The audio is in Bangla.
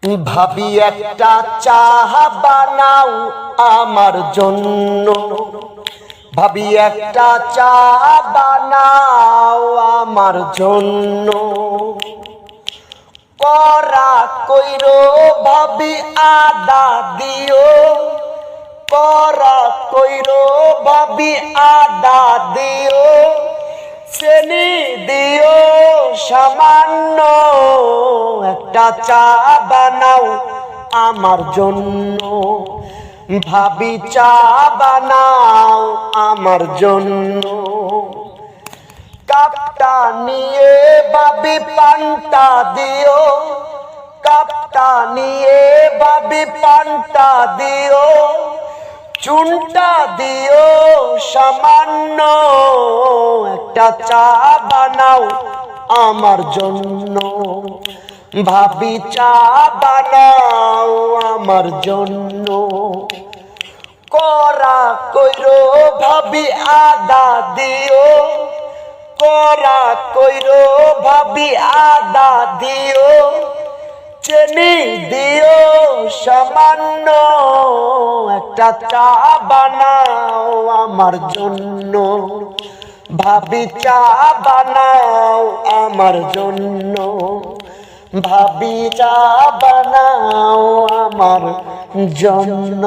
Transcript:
ভাবি একটা চা বানাও আমার জন্য, ভাবি একটা চা বানাও আমার জন্য। করা কইরো ভাবি আদা দিও, করা কইরো ভাবি আদা দিও, চিনি দিও সামান্য। একটা চা বানাও আমার জন্য, ভাবি চা বানাও আমার জন্য। কাপটা নিয়ে ভাবি পান্তা দিও, কাপটা নিয়ে ভাবি পান্তা দিও, চুনটা দিও সামান্য। একটা চা বানাও আমার জন্য, ভাবি চা বানাও আমার জন্য। করা কইরো ভাবি আদা দিও, করা কইরো ভাবি আদা দিও, চিনি দিও সামান্য। একটা চা বানাও আমার জন্য, ভাবি চা বানাও আমার জন্য, ভাবি চা বানাও আমার জন্য।